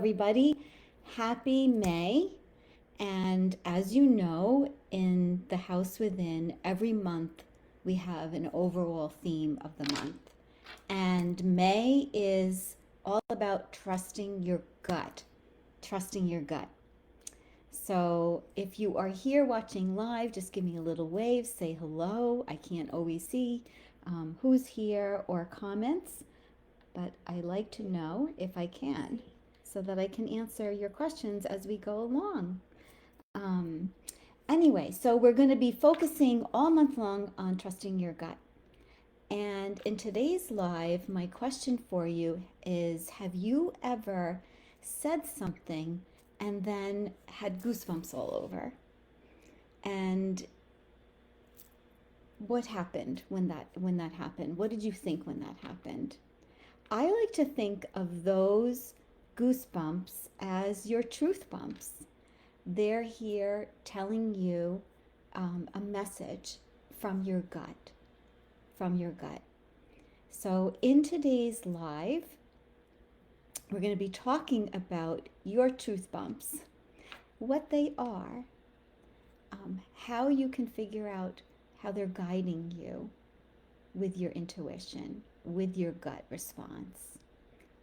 everybody. Happy May. And as you know, in the House Within, every month we have an overall theme of the month. And May is all about trusting your gut, trusting your gut. So if you are here watching live, just give me a little wave, say hello. I can't always see who's here or comments, but I like to know if I can so that I can answer your questions as we go along. Um, anyway, so we're going to be focusing all month long on trusting your gut. And in today's live, my question for you is, have you ever said something and then had goosebumps all over? And what happened when that happened? What did you think when that happened? I like to think of those goosebumps as your truth bumps. They're here telling you a message from your gut, from your gut. So in today's live, we're going to be talking about your truth bumps, what they are, how you can figure out how they're guiding you with your intuition, with your gut response,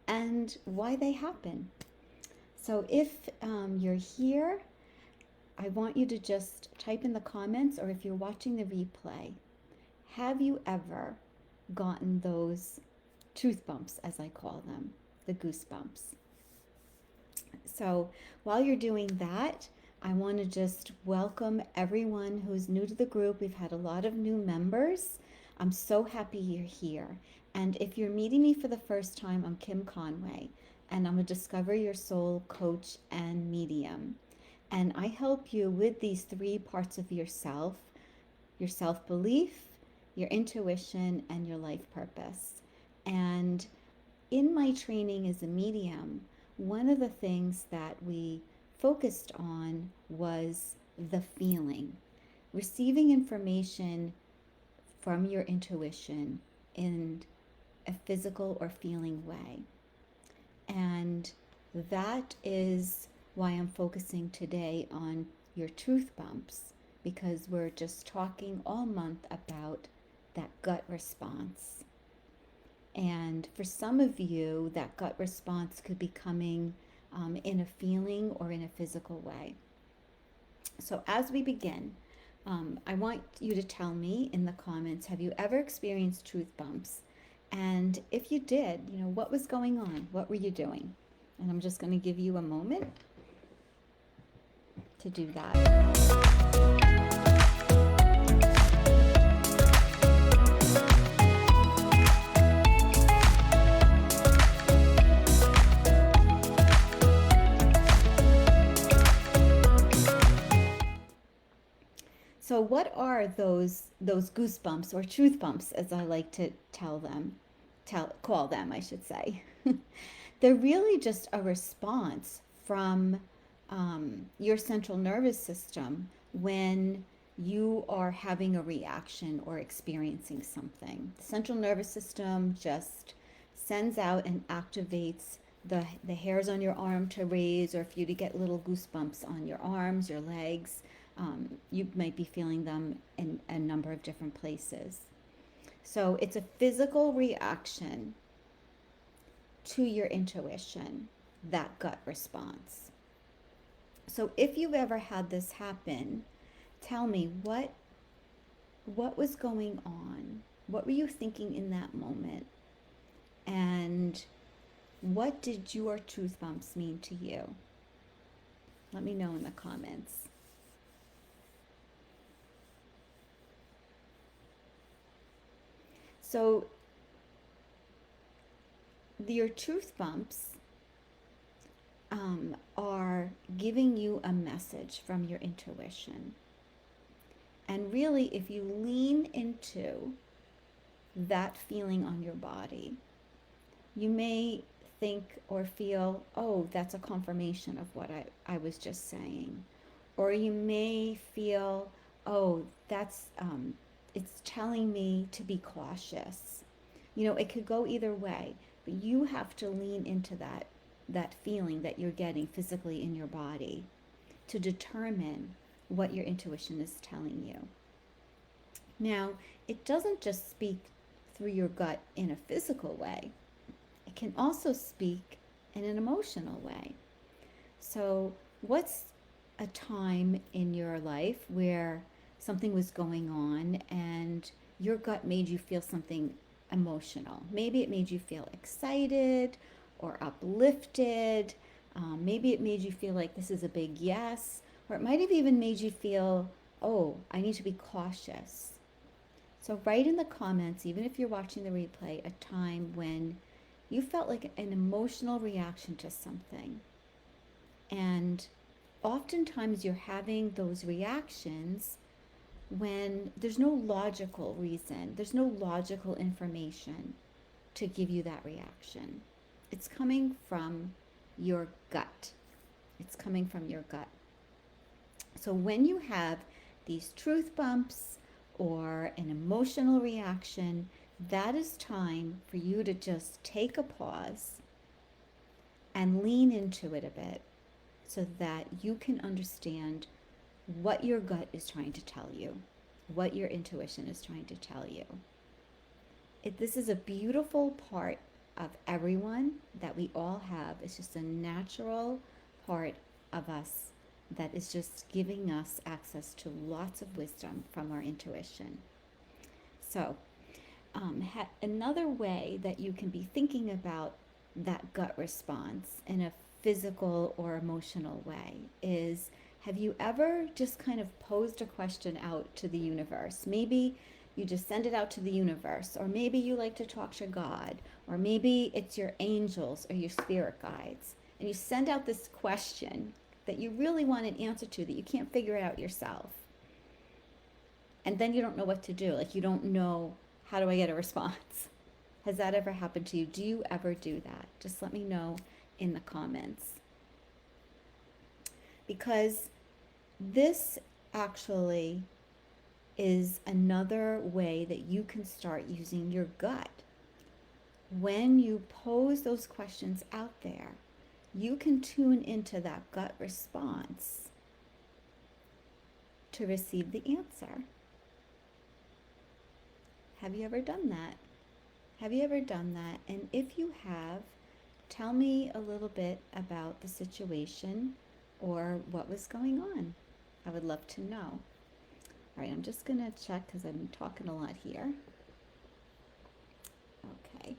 and why they happen. So if you're here, I want you to just type in the comments, or if you're watching the replay, have you ever gotten those truth bumps, as I call them, the goosebumps? So while you're doing that, I want to just welcome everyone who's new to the group. We've had a lot of new members. I'm so happy you're here. And if you're meeting me for the first time, I'm Kim Conway, and I'm a Discover Your Soul coach and medium. And I help you with these three parts of yourself: your self-belief, your intuition, and your life purpose. And in my training as a medium, one of the things that we focused on was the feeling, receiving information from your intuition in a physical or feeling way. And that is why I'm focusing today on your truth bumps, because we're just talking all month about that gut response. And for some of you, that gut response could be coming in a feeling or in a physical way. So as we begin, I want you to tell me in the comments, have you ever experienced truth bumps? And if you did, what was going on? What were you doing? And I'm just going to give you a moment to do that. So what are those goosebumps, or truth bumps, as I like to call them, I should say? They're really just a response from your central nervous system when you are having a reaction or experiencing something. The central nervous system just sends out and activates the hairs on your arm to raise, or for you to get little goosebumps on your arms, your legs. You might be feeling them in a number of different places. So it's a physical reaction to your intuition, that gut response. So if you've ever had this happen, tell me what was going on? What were you thinking in that moment? And what did your truth bumps mean to you? Let me know in the comments. So your truth bumps are giving you a message from your intuition. And really, if you lean into that feeling on your body, you may think or feel, oh, that's a confirmation of what I was just saying. Or you may feel, oh, that's it's telling me to be cautious. It could go either way, but you have to lean into that that feeling that you're getting physically in your body to determine what your intuition is telling you. Now, it doesn't just speak through your gut in a physical way, it can also speak in an emotional way. So, what's a time in your life where something was going on and your gut made you feel something emotional? Maybe it made you feel excited or uplifted. Maybe it made you feel like this is a big yes, or it might have even made you feel, oh, I need to be cautious. So, write in the comments, even if you're watching the replay, a time when you felt like an emotional reaction to something. And oftentimes you're having those reactions when there's no logical reason, there's no logical information to give you that reaction. It's coming from your gut. It's coming from your gut. So when you have these truth bumps or an emotional reaction, that is time for you to just take a pause and lean into it a bit so that you can understand what your gut is trying to tell you, what your intuition is trying to tell you. This is a beautiful part of everyone that we all have. It's just a natural part of us that is just giving us access to lots of wisdom from our intuition. So, another way that you can be thinking about that gut response in a physical or emotional way is, have you ever just kind of posed a question out to the universe? Maybe you just send it out to the universe, or maybe you like to talk to God, or maybe it's your angels or your spirit guides, and you send out this question that you really want an answer to, that you can't figure it out yourself. And then you don't know what to do. Like, you don't know, how do I get a response? Has that ever happened to you? Do you ever do that? Just let me know in the comments. Because this actually is another way that you can start using your gut. When you pose those questions out there, you can tune into that gut response to receive the answer. Have you ever done that? Have you ever done that? And if you have, tell me a little bit about the situation or what was going on. I would love to know. All right, I'm just going to check because I'm talking a lot here. Okay.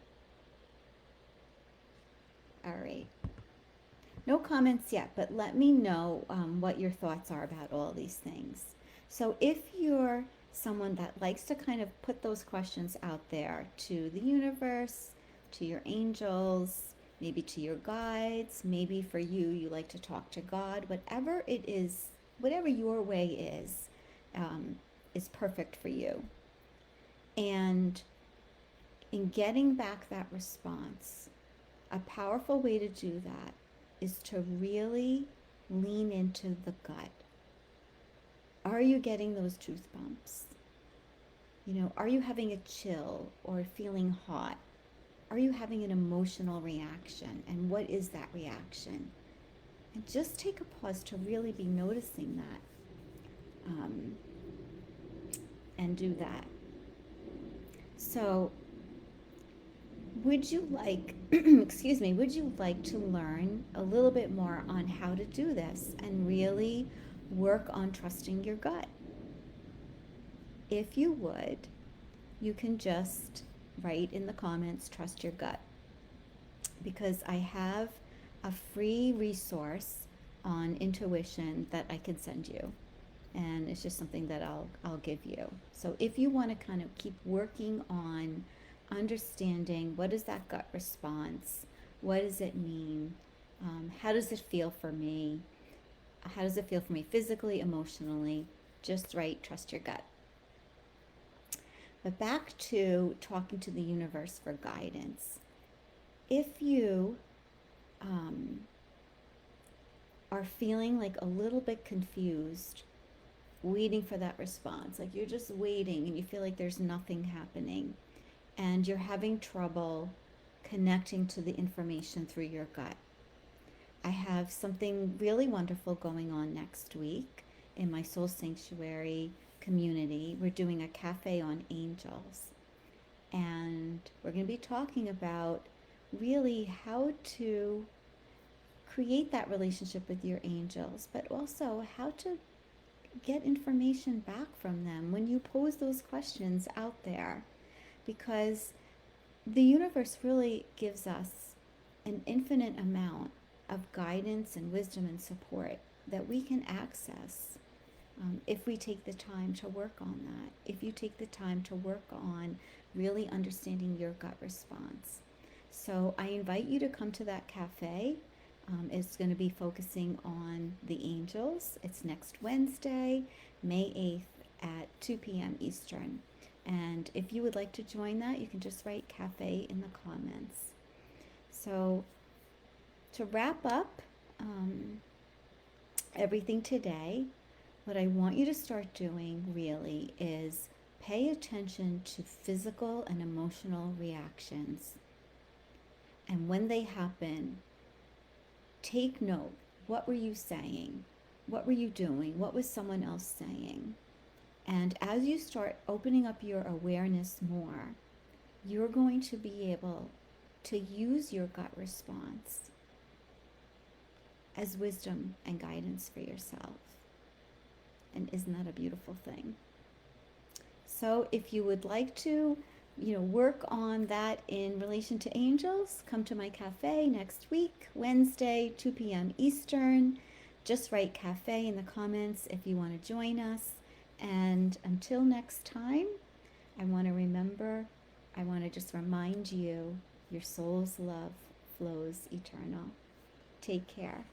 All right. No comments yet, but let me know what your thoughts are about all these things. So if you're someone that likes to kind of put those questions out there to the universe, to your angels, maybe to your guides, maybe for you, you like to talk to God, whatever it is, whatever your way is perfect for you. And in getting back that response, a powerful way to do that is to really lean into the gut. Are you getting those truth bumps? You know, are you having a chill or feeling hot? Are you having an emotional reaction? And what is that reaction? And just take a pause to really be noticing that. And do that. So, would you like, excuse me, would you like to learn a little bit more on how to do this and really work on trusting your gut? If you would, you can just write in the comments, trust your gut. Because I have a free resource on intuition that I can send you. And it's just something that I'll give you. So if you want to kind of keep working on understanding, what is that gut response? What does it mean? How does it feel for me? How does it feel for me physically, emotionally? Just write, trust your gut. But back to talking to the universe for guidance. If you are feeling like a little bit confused, waiting for that response, like you're just waiting and you feel like there's nothing happening, and you're having trouble connecting to the information through your gut, I have something really wonderful going on next week in my Soul Sanctuary community. We're doing a cafe on angels, and we're going to be talking about really how to create that relationship with your angels, but also how to get information back from them when you pose those questions out there. Because the universe really gives us an infinite amount of guidance and wisdom and support that we can access if we take the time to work on that, if you take the time to work on really understanding your gut response. So I invite you to come to that cafe. It's going to be focusing on the angels. It's next Wednesday, May 8th at 2 p.m. Eastern. And if you would like to join that, you can just write cafe in the comments. So to wrap up everything today, what I want you to start doing really is pay attention to physical and emotional reactions. And when they happen, take note. What were you saying? What were you doing? What was someone else saying? And as you start opening up your awareness more, you're going to be able to use your gut response as wisdom and guidance for yourself. And isn't that a beautiful thing? So if you would like to, work on that in relation to angels, come to my cafe next week, Wednesday, 2 p.m. Eastern. Just write cafe in the comments if you want to join us. And until next time, I want to just remind you, your soul's love flows eternal. Take care.